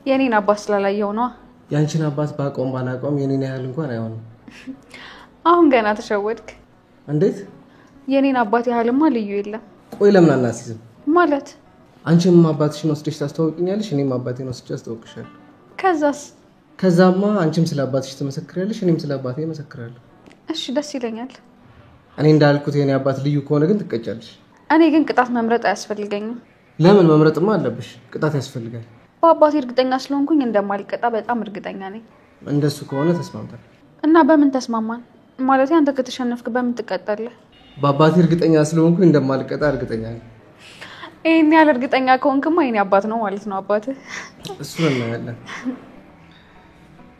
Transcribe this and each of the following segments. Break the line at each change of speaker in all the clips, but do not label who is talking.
የኔን አባት ስላላየው ነው
ያንቺን አባት ባቆም ባላቆም የኔን ያህል እንኳን አይሆንም
አሁን ገና ተሸወድክ
እንዴት
የኔን አባት ያህልማ ልዩ የለም
ቆይ ለምን አናስይዝም
ማለት
አንቺም አባትሽን ወስደሽ ታስተዋውቂኛለሽ እኔም አባቴን ወስጄ አስተዋውቅሻለሁ ከዛማ አንቺም ስለ አባትሽ ትመሰክሪያለሽ እኔም ስለ አባቴ እመሰክራለሁ
እሺ ደስ ይለኛል
እኔ እንዳልኩት የኔ አባት ልዩ ከሆነ ግን ትቀጫለሽ
እኔ ግን ቅጣት መምረጥ አያስፈልገኝም
ለምን መምረጥማ አለብሽ ቅጣት ያስፈልጋል
በአባቴ እርግጠኛ ስለሆንኩኝ እንደማልቀጣ በጣም እርግጠኛ ነኝ
እንደሱ ከሆነ ተስማምተናል
እና በምን ተስማማን ማለት አንተ ከተሸነፍክ በምን ትቀጣለህ
በአባቴ እርግጠኛ ስለሆንኩኝ እንደማልቀጣ እርግጠኛ ነኝ
እኔ ያለ እርግጠኛ ከሆንክማ የኔ አባት ነው ማለት ነው አባትህ
እሱ እናያለን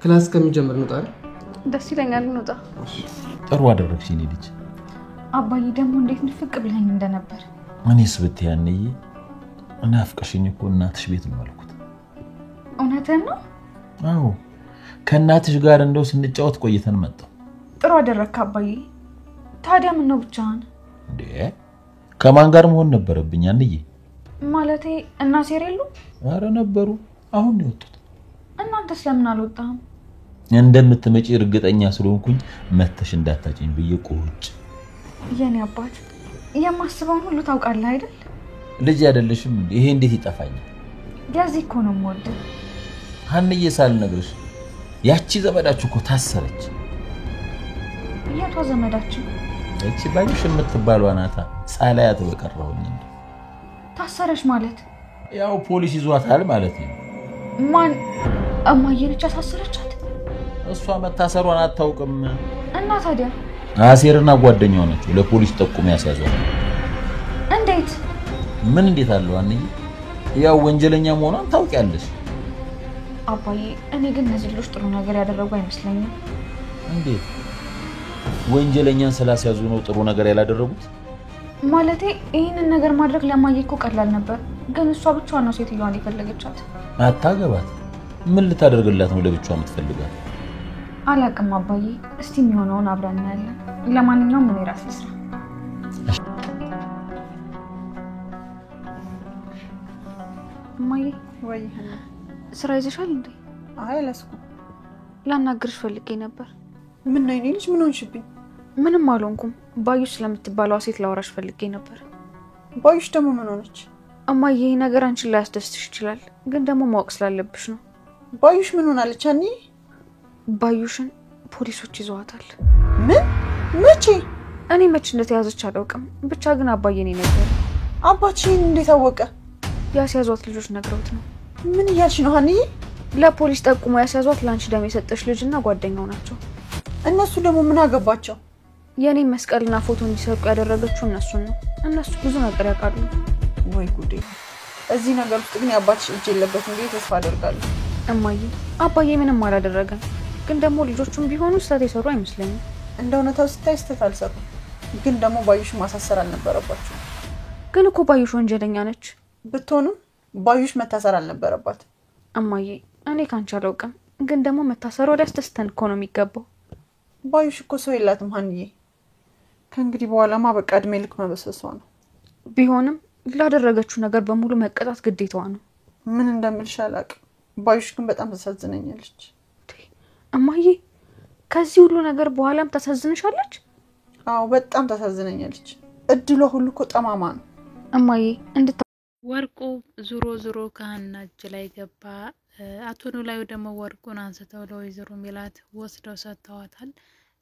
ክላስ ከሚጀምር ነው ታዲያ
ደስ ይለኛል እንውጣ
ጥሩ አደረግሽ እኔ ልጅ
አባዬ ደግሞ እንዴት ንፍቅ ብለኝ እንደነበር
እኔስ ብትያንዬ እናፍቀሽኝ እኮ እናትሽ ቤት ነው አልኩት
እውነትህን ነው
አዎ ከእናትሽ ጋር እንደው ስንጫወት ቆይተን መጣ
ጥሩ አደረግክ አባዬ ታዲያ ምን ነው ብቻህን
እንዴ ከማን ጋር መሆን ነበረብኝ አንዬ
ማለቴ እና ሴሬሉ
አረ ነበሩ አሁን ነው የወጡት
እናንተ ስለምን አልወጣም
እንደምትመጪ እርግጠኛ ስለሆንኩኝ መተሽ እንዳታጭኝ ብዬ ቁጭ
የኔ አባት የማስበውን ሁሉ ታውቃለህ አይደል
ልጅ አይደለሽም ይሄ እንዴት ይጠፋኛል
ለዚህ እኮ ነው የምወድ
ሀንዬ ሳልነግርሽ ያቺ ዘመዳችሁ እኮ ታሰረች
የቷ ዘመዳችሁ
እቺ ባዩሽ የምትባለው አናታ ሳላያት በቀረውኝ እንዴ
ታሰረች ማለት
ያው ፖሊስ ይዟታል ማለት ነው
ማን እማዬ ልጅ ታሰረቻት
እሷ መታሰሯን አታውቅም
እና ታዲያ
አሴርና ጓደኛው ናቸው ለፖሊስ ጠቁሞ ያስያዟት
እንዴት
ምን እንዴት አለው አንዬ ያው ወንጀለኛ መሆኗን ታውቂያለሽ
አባዬ እኔ ግን እነዚህ ልጆች ጥሩ ነገር ያደረጉ አይመስለኝም
እንዴት ወንጀለኛን ስላስያዙ ነው ጥሩ ነገር ያላደረጉት
ማለቴ ይሄንን ነገር ማድረግ ለማዬ እኮ ቀላል ነበር ግን እሷ ብቻዋን ነው ሴትዮዋን የፈለገቻት
አታገባት ምን ልታደርግላት ነው ለብቻዋ የምትፈልጋት
አላቅም አባዬ እስቲ የሚሆነውን አብረን እናያለን ለማንኛውም ምን ራስ ይስራ ማዬ
ወይ
ስራ ይዘሻል እንዴ
አይ ለስኩ
ላናግርሽ ፈልጌ ነበር
ምን ነው ልጅ ምን ሆንሽብኝ
ምንም አልሆንኩም ባዩሽ ስለምትባለው ሴት ላወራሽ ፈልጌ ነበር
ባዩሽ ደግሞ ምን ሆነች
እማዬ ይሄ ነገር አንቺን ላያስደስትሽ ይችላል ግን ደግሞ ማወቅ ስላለብሽ ነው
ባዩሽ ምን ሆናለች አኒ
ባዩሽን ፖሊሶች ይዘዋታል
ምን መቼ
እኔ መቼ እንደተያዘች አላውቅም ብቻ ግን አባዬ ነው ነገር
አባትሽን እንዴት አወቀ
ያስያዟት ልጆች ነግረውት ነው
ምን ይያልሽ ነው አኒ
ለፖሊስ ጠቁሞ ያስያዟት ላንቺ ደም የሰጠሽ ልጅና ጓደኛው ናቸው
እነሱ ደግሞ ምን አገባቸው
የኔ መስቀልና ፎቶ እንዲሰርቁ ያደረገችው እነሱን ነው እነሱ ብዙ ነገር ያውቃሉ
ወይ ጉዴ እዚህ ነገር ውስጥ ግን ያባትሽ እጅ የለበትም ብዬ ተስፋ አደርጋለሁ
እማዬ አባዬ ምንም አላደረገም ግን ደግሞ ልጆቹም ቢሆኑ ስህተት የሰሩ አይመስለኝም
እንደውነታው ስታይ ስህተት አልሰሩም ግን ደግሞ ባዩሽ ማሳሰር አልነበረባቸው
ግን እኮ ባዩሽ ወንጀለኛ ነች
ብትሆንም ባዩሽ መታሰር አልነበረባት
እማዬ እኔ ካንቺ አላውቅም ግን ደግሞ መታሰሩ ወዲያስተስተን እኮ ነው የሚገባው
ባዩሽ እኮ ሰው የላትም ሀንዬ ከእንግዲህ በኋላማ በቃ እድሜ ልክ መበሰሷ ነው
ቢሆንም ላደረገችው ነገር በሙሉ መቀጣት ግዴታዋ ነው
ምን እንደምልሽ አላውቅም ባዩሽ ግን በጣም ተሳዝነኛለች
እማዬ ከዚህ ሁሉ ነገር በኋላም ተሳዝነሻለች
አዎ በጣም ተሳዝነኛለች እድሏ ሁሉ እኮ ጠማማ ነው
እማዬ
ወርቁ ዙሮ ከሀና እጅ ላይ ገባ አቶ ኖላዊ ደግሞ ወርቁን አንስተው ለወይዘሮ ሜላት ወስደው ሰጥተዋታል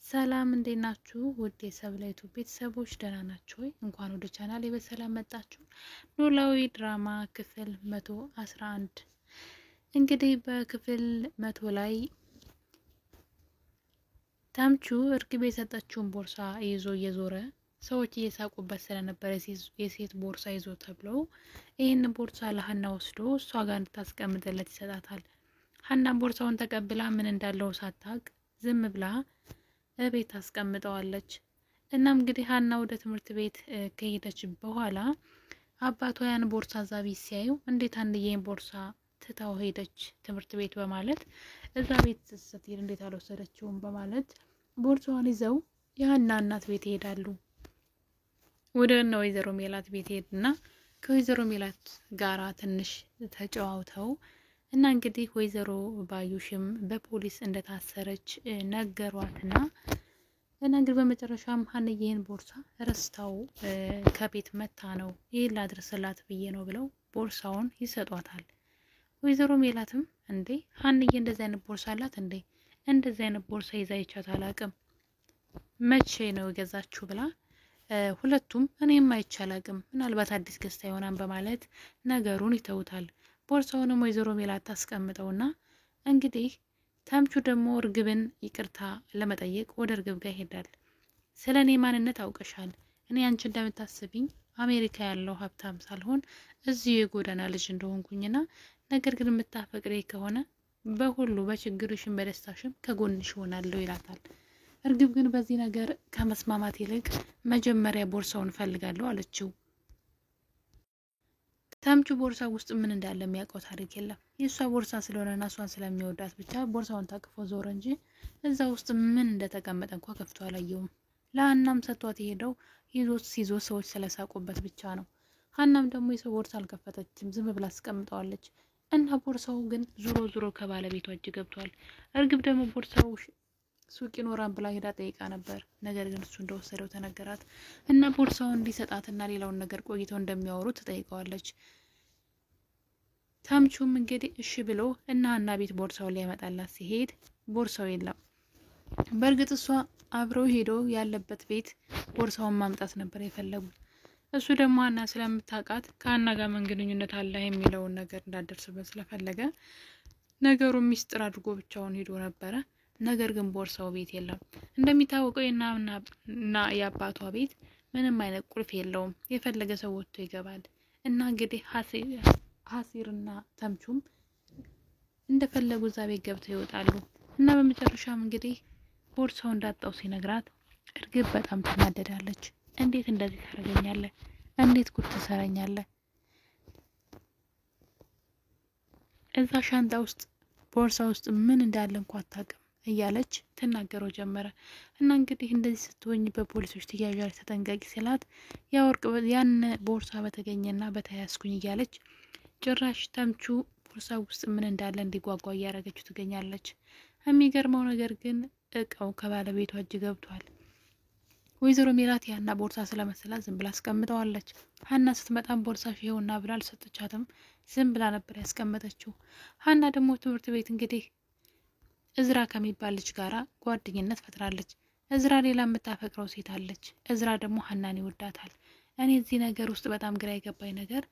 ሰላም እንዴት ናችሁ ውድ የሰብለይቱ ቤተሰቦች ደህና ናችሁ ወይ እንኳን ወደ ቻናሌ በሰላም መጣችሁ ኖላዊ ድራማ ክፍል 111 እንግዲህ በክፍል 100 ላይ ታምቹ እርግብ የሰጠችውን ቦርሳ ይዞ እየዞረ ሰዎች እየሳቁበት ስለነበረ የሴት ቦርሳ ይዞ ተብሎ ይሄን ቦርሳ ለሀና ወስዶ እሷ ጋር እንድታስቀምጥለት ይሰጣታል ሀና ቦርሳውን ተቀብላ ምን እንዳለው ሳታቅ ዝም ብላ እቤት አስቀምጠዋለች እናም እንግዲህ ሀና ወደ ትምህርት ቤት ከሄደች በኋላ አባቷ ያን ቦርሳ ዛቢ ሲያዩ እንዴት አንዴን ቦርሳ ትታው ሄደች ትምህርት ቤት በማለት እዛ ቤት ስትሄድ እንዴት አልወሰደችውም በማለት ቦርሳዋን ይዘው የሀና እናት ቤት ይሄዳሉ ወደ ወይዘሮ ሜላት ቤት ሄድና ከወይዘሮ ሜላት ጋራ ትንሽ ተጫዋውተው እና እንግዲህ ወይዘሮ ባዩሽም በፖሊስ እንደታሰረች ነገሯትና እና እንግዲህ በመጨረሻም ሀንዬን ቦርሳ ረስታው ከቤት መታ ነው ይሄን ላድርስላት ብዬ ነው ብለው ቦርሳውን ይሰጧታል። ወይዘሮ ሜላትም እንዴ ሀንዬ እንደዚህ አይነት ቦርሳ አላት እንዴ? እንደዚህ አይነት ቦርሳ ይዛ ይቻት አላቅም፣ መቼ ነው የገዛችሁ ብላ ሁለቱም እኔም አይቻል አቅም ምናልባት አዲስ ገዝታ ይሆናል በማለት ነገሩን ይተውታል። ቦርሳውንም ወይዘሮ ሜላት ታስቀምጠውና እንግዲህ ተምቹ ደግሞ እርግብን ይቅርታ ለመጠየቅ ወደ እርግብ ጋር ይሄዳል። ስለ እኔ ማንነት አውቀሻል። እኔ አንቺ እንደምታስቢኝ አሜሪካ ያለው ሀብታም ሳልሆን እዚሁ የጎዳና ልጅ እንደሆንኩኝና ነገር ግን የምታፈቅሬ ከሆነ በሁሉ በችግርሽም በደስታሽም ከጎንሽ ሆናለሁ ይላታል። እርግብ ግን በዚህ ነገር ከመስማማት ይልቅ መጀመሪያ ቦርሳውን ፈልጋለሁ አለችው። ተምቹ ቦርሳ ውስጥ ምን እንዳለ የሚያውቀው ታሪክ የለም። የእሷ ቦርሳ ስለሆነና እሷን ስለሚወዳት ብቻ ቦርሳውን ታቅፎ ዞረ እንጂ እዛ ውስጥ ምን እንደተቀመጠ እንኳ ከፍቶ አላየውም። ለሀናም ሰጥቷት የሄደው ይዞት ሰዎች ስለሳቁበት ብቻ ነው። ሀናም ደግሞ የሰው ቦርሳ አልከፈተችም፣ ዝም ብላ አስቀምጠዋለች። እና ቦርሳው ግን ዙሮ ከባለቤቷ እጅ ገብቷል። እርግብ ደግሞ ቦርሳው ሱቅ ይኖራን ብላ ሄዳ ጠይቃ ነበር። ነገር ግን እሱ እንደወሰደው ተነገራት እና ቦርሳውን እንዲሰጣትና ሌላውን ነገር ቆይተው እንደሚያወሩ ትጠይቀዋለች። ተምቹም እንግዲህ እሺ ብሎ እና ሀና ቤት ቦርሳውን ሊያመጣላት ሲሄድ ቦርሳው የለም። በእርግጥ እሷ አብረው ሄደው ያለበት ቤት ቦርሳውን ማምጣት ነበር የፈለጉት። እሱ ደግሞ ሀና ስለምታውቃት ከሀና ጋር ምን ግንኙነት አለ የሚለውን ነገር እንዳደርስበት ስለፈለገ ነገሩን ሚስጥር አድርጎ ብቻውን ሄዶ ነበረ። ነገር ግን ቦርሳው ቤት የለም። እንደሚታወቀው የእናትና የአባቷ ቤት ምንም አይነት ቁልፍ የለውም። የፈለገ ሰው ወጥቶ ይገባል። እና እንግዲህ ሀሲርና ተምቹም እንደፈለጉ እዛ ቤት ገብተው ይወጣሉ። እና በመጨረሻም እንግዲህ ቦርሳው እንዳጣው ሲነግራት እርግብ በጣም ትናደዳለች። እንዴት እንደዚህ ታደርገኛለህ? እንዴት ጉድ ትሰራኛለህ? እዛ ሻንጣ ውስጥ ቦርሳ ውስጥ ምን እንዳለ እንኳን አታውቅም እያለች ትናገረው ጀመረ። እና እንግዲህ እንደዚህ ስትሆኝ በፖሊሶች ትያዣለች፣ ተጠንቀቂ ሲላት ያን ቦርሳ በተገኘና በተያያዝኩኝ እያለች ጭራሽ ተምቹ ቦርሳ ውስጥ ምን እንዳለ እንዲጓጓ እያደረገችው ትገኛለች። የሚገርመው ነገር ግን እቃው ከባለቤቷ እጅ ገብቷል። ወይዘሮ ሜላት ያና ቦርሳ ስለመሰላት ዝም ብላ አስቀምጠዋለች። ሀና ስትመጣም ቦርሳሽ ይኸውና ብላ አልሰጠቻትም፣ ዝም ብላ ነበር ያስቀመጠችው። ሀና ደግሞ ትምህርት ቤት እንግዲህ እዝራ ከሚባል ልጅ ጋራ ጓደኝነት ፈጥራለች። እዝራ ሌላ የምታፈቅረው ሴት አለች። እዝራ ደግሞ ሀናን ይወዳታል። እኔ እዚህ ነገር ውስጥ በጣም ግራ የገባኝ ነገር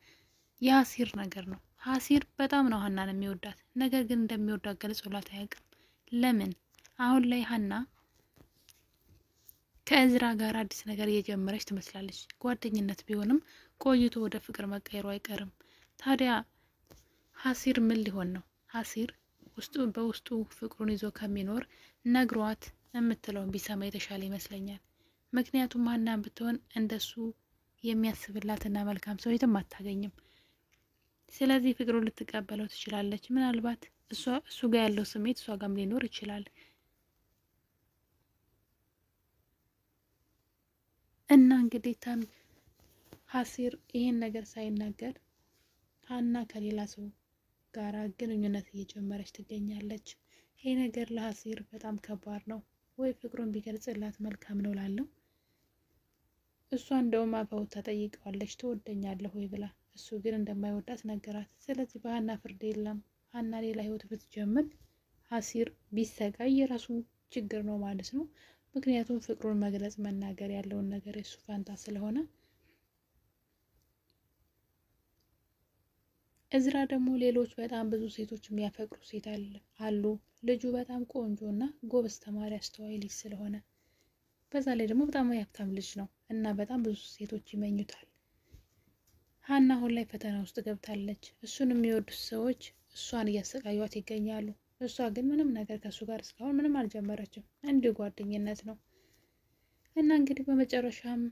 የሀሲር ነገር ነው። ሀሲር በጣም ነው ሀናን የሚወዳት፣ ነገር ግን እንደሚወዳት ገልጾላት አያውቅም። ለምን? አሁን ላይ ሀና ከእዝራ ጋር አዲስ ነገር እየጀመረች ትመስላለች። ጓደኝነት ቢሆንም ቆይቶ ወደ ፍቅር መቀየሩ አይቀርም። ታዲያ ሀሲር ምን ሊሆን ነው? ሀሲር በውስጡ ፍቅሩን ይዞ ከሚኖር ነግሯት የምትለውን ቢሰማ የተሻለ ይመስለኛል። ምክንያቱም ሀናን ብትሆን እንደሱ የሚያስብላትና መልካም ሰው የትም አታገኝም። ስለዚህ ፍቅሩን ልትቀበለው ትችላለች። ምናልባት እሱ ጋር ያለው ስሜት እሷ ጋርም ሊኖር ይችላል። እና እንግዲህ ሀሲር ይሄን ነገር ሳይናገር ሀና ከሌላ ሰው ጋራ ግንኙነት እየጀመረች ትገኛለች። ይሄ ነገር ለሀሲር በጣም ከባድ ነው። ወይ ፍቅሩን ቢገልጽላት መልካም ነው ላለው። እሷ እንደውም አባውታ ተጠይቀዋለች ትወደኛለህ ወይ ብላ፣ እሱ ግን እንደማይወዳት ነገራት። ስለዚህ በሀና ፍርድ የለም። ሀና ሌላ ህይወት ብትጀምር ሀሲር ቢሰቃይ የራሱ ችግር ነው ማለት ነው። ምክንያቱም ፍቅሩን መግለጽ መናገር ያለውን ነገር የሱ ፋንታ ስለሆነ። እዝራ ደግሞ ሌሎች በጣም ብዙ ሴቶች የሚያፈቅሩ ሴት አሉ። ልጁ በጣም ቆንጆ እና ጎበዝ ተማሪ አስተዋይ ልጅ ስለሆነ፣ በዛ ላይ ደግሞ በጣም የሀብታም ልጅ ነው እና በጣም ብዙ ሴቶች ይመኙታል። ሀና አሁን ላይ ፈተና ውስጥ ገብታለች። እሱን የሚወዱት ሰዎች እሷን እያሰቃዩት ይገኛሉ። እሷ ግን ምንም ነገር ከእሱ ጋር እስካሁን ምንም አልጀመረችም፣ እንዲሁ ጓደኝነት ነው። እና እንግዲህ በመጨረሻም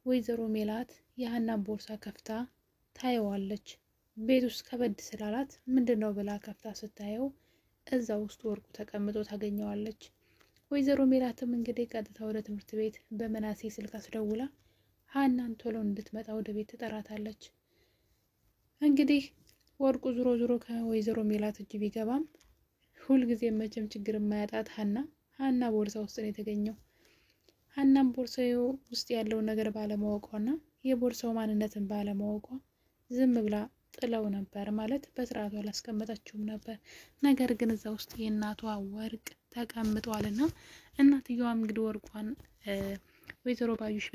ወይዘሮ ሜላት የሀናን ቦርሳ ከፍታ ታየዋለች። ቤት ውስጥ ከበድ ስላላት ምንድን ነው ብላ ከፍታ ስታየው እዛ ውስጥ ወርቁ ተቀምጦ ታገኘዋለች። ወይዘሮ ሜላትም እንግዲህ ቀጥታ ወደ ትምህርት ቤት በመናሴ ስልክ አስደውላ ሀናን ቶሎ እንድትመጣ ወደ ቤት ትጠራታለች። እንግዲህ ወርቁ ዞሮ ዞሮ ከወይዘሮ ሜላት እጅ ቢገባም ሁልጊዜ መቼም ችግር የማያጣት ሀና ቦርሳ ውስጥ ነው የተገኘው። ሀናም ቦርሳው ውስጥ ያለውን ነገር ባለማወቋና የቦርሳው ማንነትን ባለማወቋ ዝም ብላ ጥለው ነበር ማለት በስርዓቱ አላስቀመጠችውም ነበር። ነገር ግን እዛ ውስጥ የእናቷ ወርቅ ተቀምጧልና እናትየዋም እንግዲህ ወርቋን ወይዘሮ ባዩሽ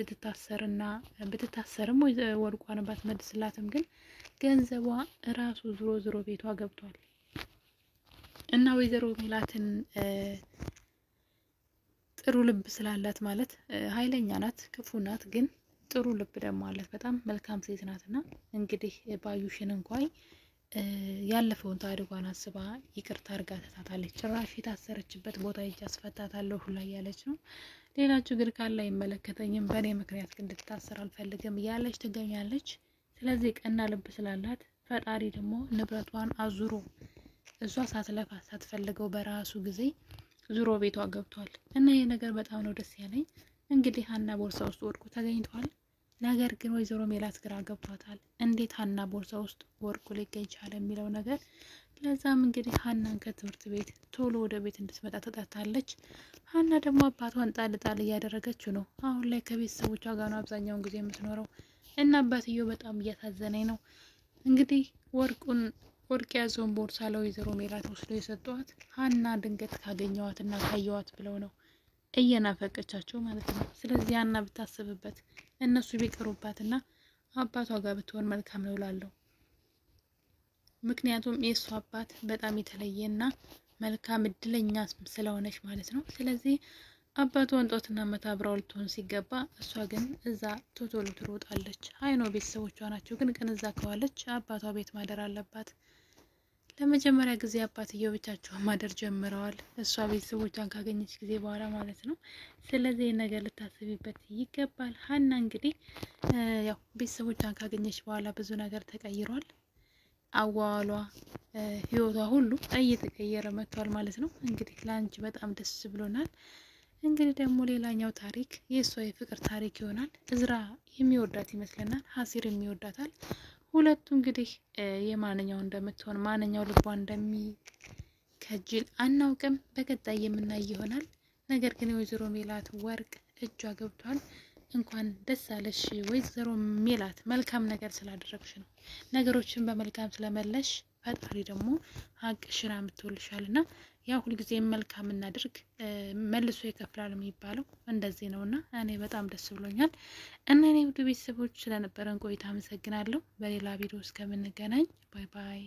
ብትታሰርም ወርቋን ባትመልስላትም ግን ገንዘቧ ራሱ ዞሮ ቤቷ ገብቷል እና ወይዘሮ ሜላትን ጥሩ ልብ ስላላት ማለት ኃይለኛ ናት፣ ክፉ ናት፣ ግን ጥሩ ልብ ደግሞ አላት። በጣም መልካም ሴት ናትና እንግዲህ ባዩሽን እንኳን ያለፈውን ታሪኳን አስባ ይቅርታ አድርጋ ትታታለች። ጭራሽ የታሰረችበት ቦታ ሂጅ አስፈታታለሁ ሁላ እያለች ነው። ሌላ ችግር ካለ አይመለከተኝም፣ በእኔ ምክንያት ግን እንድትታሰር አልፈልግም እያለች ትገኛለች። ስለዚህ ቀና ልብ ስላላት ፈጣሪ ደግሞ ንብረቷን አዙሮ እሷ ሳትለፋ ሳትፈልገው በራሱ ጊዜ ዙሮ ቤቷ ገብቷል እና ይሄ ነገር በጣም ነው ደስ ያለኝ። እንግዲህ ሀና ቦርሳ ውስጥ ወርቁ ተገኝቷል። ነገር ግን ወይዘሮ ሜላት ግራ ገብቷታል። እንዴት ሀና ቦርሳ ውስጥ ወርቁ ሊገኝ ቻለ የሚለው ነገር። ለዛም እንግዲህ ሀናን ከትምህርት ቤት ቶሎ ወደ ቤት እንድትመጣ ተጠርታለች። ሀና ደግሞ አባቷን ጣል እያደረገችው ነው። አሁን ላይ ከቤተሰቦቿ ጋር ነው አብዛኛውን ጊዜ የምትኖረው እና አባትየው በጣም እያሳዘነኝ ነው። እንግዲህ ወርቅ ያዘውን ቦርሳ ለወይዘሮ ሜላት ወስዶ የሰጧት ሀና ድንገት ካገኘዋት እና ካየዋት ብለው ነው እየናፈቀቻቸው ማለት ነው። ስለዚህ ሀና ብታስብበት እነሱ ቢቀሩባትና አባቷ ጋር ብትሆን መልካም ነው እላለሁ። ምክንያቱም የእሱ አባት በጣም የተለየና መልካም እድለኛ ስለሆነች ማለት ነው። ስለዚህ አባቷን ጦትና መታብራው ልትሆን ሲገባ እሷ ግን እዛ ቶቶሎ ትሮጣለች። አይኖ ቤተሰቦቿ ናቸው፣ ግን እዛ ከዋለች አባቷ ቤት ማደር አለባት። ለመጀመሪያ ጊዜ አባትየው ብቻቸውን ማደር ጀምረዋል። እሷ ቤተሰቦቿን ካገኘች ጊዜ በኋላ ማለት ነው። ስለዚህ ነገር ልታስቢበት ይገባል። ሀና እንግዲህ ያው ቤተሰቦቿን ካገኘች በኋላ ብዙ ነገር ተቀይሯል። አዋሏ፣ ህይወቷ ሁሉ እየተቀየረ መጥቷል ማለት ነው። እንግዲህ ለአንቺ በጣም ደስ ብሎናል። እንግዲህ ደግሞ ሌላኛው ታሪክ የእሷ የፍቅር ታሪክ ይሆናል። እዝራ የሚወዳት ይመስለናል፣ ሀሲር የሚወዳታል። ሁለቱ እንግዲህ የማንኛው እንደምትሆን ማንኛው ልቧ እንደሚከጅል አናውቅም። በቀጣይ የምናይ ይሆናል። ነገር ግን የወይዘሮ ሜላት ወርቅ እጇ ገብቷል። እንኳን ደስ አለሽ ወይዘሮ ሜላት፣ መልካም ነገር ስላደረግሽ ነው። ነገሮችን በመልካም ስለመለሽ ፈጣሪ ደግሞ ሀቅሽን አምጥቶልሻል እና ያ ሁልጊዜ መልካም እናድርግ መልሶ ይከፍላል የሚባለው እንደዚህ ነው እና እኔ በጣም ደስ ብሎኛል። እና እኔ ውድ ቤተሰቦች ስለነበረን ቆይታ አመሰግናለሁ። በሌላ ቪዲዮ እስከምንገናኝ ባይ ባይ።